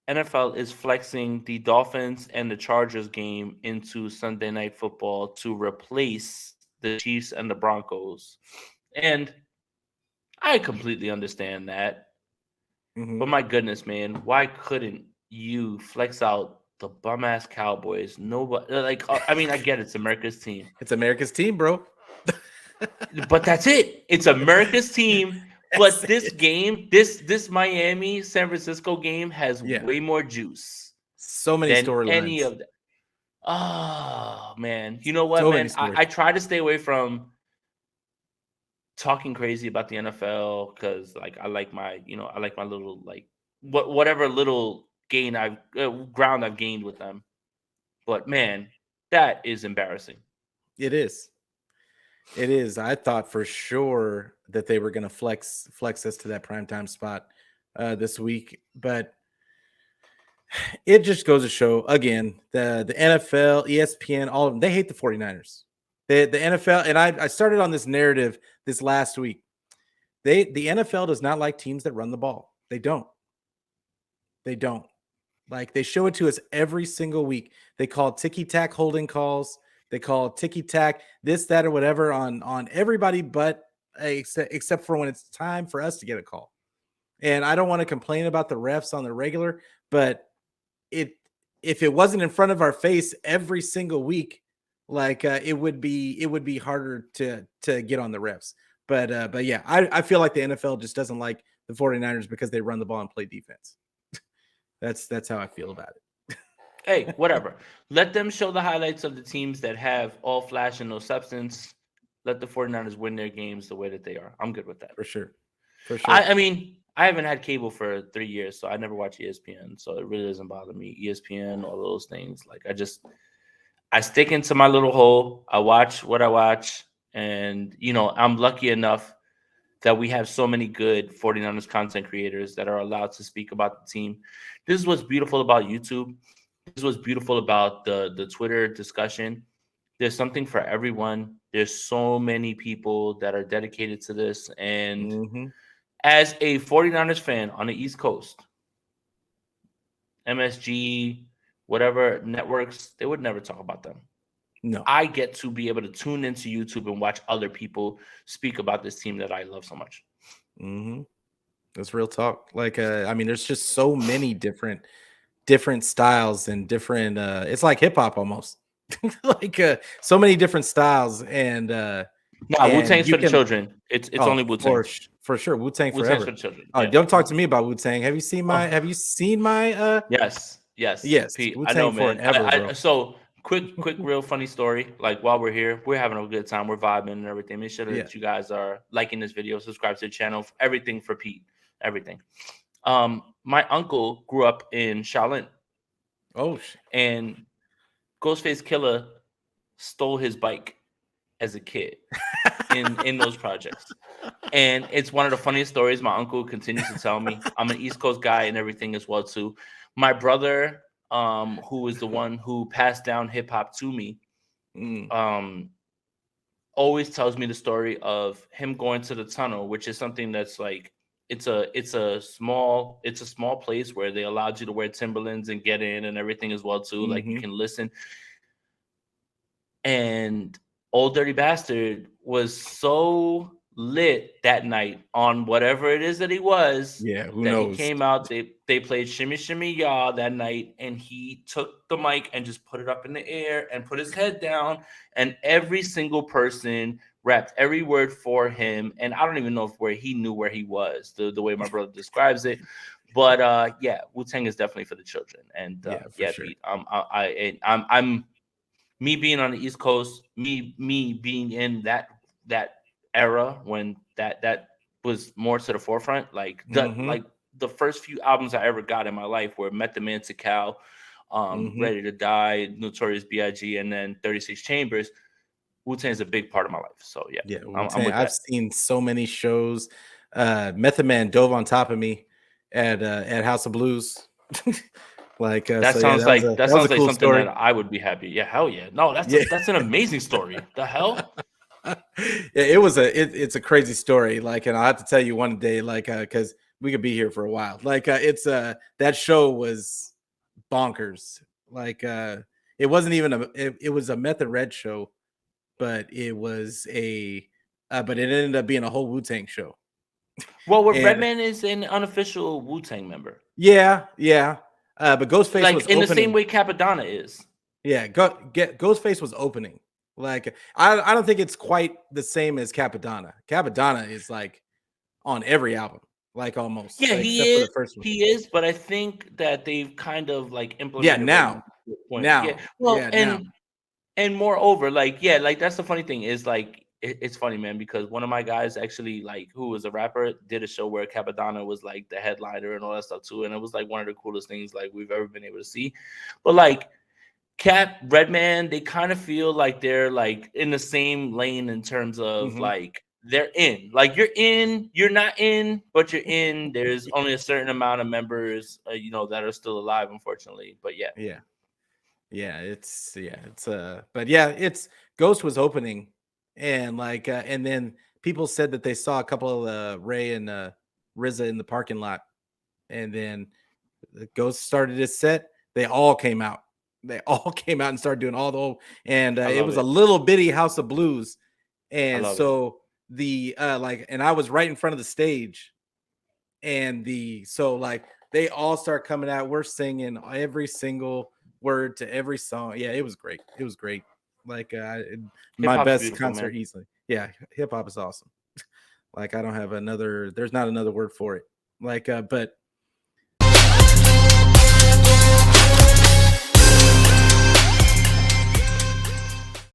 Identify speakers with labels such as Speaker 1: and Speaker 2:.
Speaker 1: NFL is flexing the Dolphins and the Chargers game into Sunday Night Football to replace the Chiefs and the Broncos. And I completely understand that.
Speaker 2: Hmm.
Speaker 1: But my goodness, man, why couldn't you flex out the bum ass Cowboys? Nobody, I mean, I get it's America's team,
Speaker 2: It's America's team, bro.
Speaker 1: but that's it. It's America's team.
Speaker 2: That's
Speaker 1: But this
Speaker 2: it.
Speaker 1: game, this Miami San Francisco game has
Speaker 2: Yeah.
Speaker 1: way more juice
Speaker 2: So many
Speaker 1: than any
Speaker 2: storylines.
Speaker 1: of that. Oh man, you know what,
Speaker 2: So many
Speaker 1: man?
Speaker 2: stories.
Speaker 1: I try to stay away from talking crazy about the NFL because like I like my little like whatever little ground I've gained with them. But man, that is embarrassing.
Speaker 2: It is. It is. I thought for sure that they were going to flex us to that primetime spot this week, but it just goes to show again the NFL, ESPN, all of them, they hate the 49ers. The NFL, and I started on this narrative this last week. The NFL does not like teams that run the ball. They don't. They don't. Like they show it to us every single week. They call ticky tack holding calls. They call ticky tack this, that, or whatever on everybody, but except for when it's time for us to get a call. And I don't want to complain about the refs on the regular, but it if it wasn't in front of our face every single week, like it would be harder to get on the refs. But yeah, I feel like the NFL just doesn't like the 49ers because they run the ball and play defense. That's how I feel about it.
Speaker 1: Hey, whatever. Let them show the highlights of the teams that have all flash and no substance. Let the 49ers win their games the way that they are. I'm good with that.
Speaker 2: For sure. For sure.
Speaker 1: I mean, I haven't had cable for 3 years, so I never watch ESPN. So it really doesn't bother me. ESPN, all those things. Like I stick into my little hole. I watch what I watch. And, I'm lucky enough that we have so many good 49ers content creators that are allowed to speak about the team. This is what's beautiful about YouTube. This is what's beautiful about the Twitter discussion. There's something for everyone. There's so many people that are dedicated to this. And
Speaker 2: Mm-hmm.
Speaker 1: as a 49ers fan on the East Coast, MSG, whatever networks, they would never talk about them.
Speaker 2: No.
Speaker 1: I get to be able to tune into YouTube and watch other people speak about this team that I love so much.
Speaker 2: Mm-hmm. That's real talk. Like, I mean, there's just so many different styles and different. It's like hip hop almost. Like so many different styles, and
Speaker 1: WuTang's
Speaker 2: you
Speaker 1: for the
Speaker 2: can.
Speaker 1: children. It's only WuTang.
Speaker 2: For sure, WuTang
Speaker 1: WuTang's
Speaker 2: Forever.
Speaker 1: for the children.
Speaker 2: Oh,
Speaker 1: Yeah.
Speaker 2: don't talk to me about WuTang. Have you seen my?
Speaker 1: Oh,
Speaker 2: Have you seen my?
Speaker 1: yes.
Speaker 2: Yes,
Speaker 1: Pete, I know,
Speaker 2: WuTang
Speaker 1: man.
Speaker 2: Forever, bro.
Speaker 1: So quick, real funny story. Like while we're here, we're having a good time. We're vibing and everything. Make sure that
Speaker 2: Yeah.
Speaker 1: you guys are liking this video, subscribe to the channel. Everything for Pete. Everything. My uncle grew up in Shaolin,
Speaker 2: Oh,
Speaker 1: and Ghostface Killer stole his bike as a kid in those projects. And it's one of the funniest stories my uncle continues to tell me. I'm an East Coast guy and everything as well too. My brother, who is the one who passed down hip hop to me, always tells me the story of him going to the tunnel, which is something that's like it's a small place where they allowed you to wear Timberlands and get in and everything as well too. Like you can listen. And Old Dirty Bastard was so lit that night on whatever it is that he was.
Speaker 2: Yeah, who
Speaker 1: that
Speaker 2: knows?
Speaker 1: He came out. They played Shimmy Shimmy Ya that night, and he took the mic and just put it up in the air and put his head down, and every single person rapped every word for him. And I don't even know where he knew where he was, the way my brother describes it. But yeah, WuTang is definitely for the children. And yeah,
Speaker 2: sure.
Speaker 1: Pete, I'm me being on the East Coast, me being in that era when that was more to the forefront, like the first few albums I ever got in my life were Method Man to Cal, Ready to Die, Notorious B.I.G., and then 36 Chambers. WuTang is a big part of my life. So yeah, I'm with
Speaker 2: I've seen so many shows. Method Man dove on top of me at House of Blues. Like
Speaker 1: that
Speaker 2: so,
Speaker 1: sounds
Speaker 2: yeah,
Speaker 1: that
Speaker 2: was
Speaker 1: sounds
Speaker 2: a
Speaker 1: like
Speaker 2: cool
Speaker 1: something
Speaker 2: story.
Speaker 1: that I would be happy. Yeah, hell yeah. No, that's an amazing story. The hell?
Speaker 2: Yeah, it's a crazy story. Like, and I have to tell you one day, like, because we could be here for a while. Like it's that show was bonkers. Like it wasn't even it was a Method Red show, but it was but it ended up being a whole Wu-Tang show.
Speaker 1: Well, where
Speaker 2: And
Speaker 1: Redman is an unofficial Wu Tang member,
Speaker 2: yeah, yeah. But Ghostface was
Speaker 1: like in the same
Speaker 2: opening.
Speaker 1: way Capadonna is.
Speaker 2: Yeah, Ghostface was opening. Like I don't think it's quite the same as Capadonna. Capadonna is like on every album, like almost
Speaker 1: Yeah,
Speaker 2: except for the first one.
Speaker 1: He is, but I think that they've kind of like
Speaker 2: Yeah,
Speaker 1: implemented Redman
Speaker 2: now,
Speaker 1: to a point.
Speaker 2: now,
Speaker 1: Yeah, well,
Speaker 2: yeah, now.
Speaker 1: and moreover, like yeah, like that's the funny thing is like it's funny, man, because one of my guys actually like who was a rapper did a show where Capadonna was like the headliner and all that stuff too, and it was like one of the coolest things like we've ever been able to see. But like Cap, Redman, they kind of feel like they're like in the same lane in terms of
Speaker 2: Mhm.
Speaker 1: like they're in. Like you're in, you're not in, but you're in. There's only a certain amount of members, that are still alive, unfortunately. But yeah,
Speaker 2: Yeah, it's but yeah, it's Ghost was opening, and like and then people said that they saw a couple of Ray and RZA in the parking lot, and then the Ghost started his set. They all came out. They all came out and started doing all the whole, and
Speaker 1: I
Speaker 2: it
Speaker 1: love
Speaker 2: was a
Speaker 1: it.
Speaker 2: little bitty house of blues,
Speaker 1: I
Speaker 2: and
Speaker 1: love it.
Speaker 2: so the and I was right in front of the stage, and like they all start coming out. We're singing every single word to every song. Yeah, it was great. It was great. Like
Speaker 1: Hip
Speaker 2: my
Speaker 1: hop's
Speaker 2: best
Speaker 1: beautiful,
Speaker 2: concert
Speaker 1: man.
Speaker 2: easily. Yeah, hip hop is awesome. Like I don't have another. There's not another word for it. Like but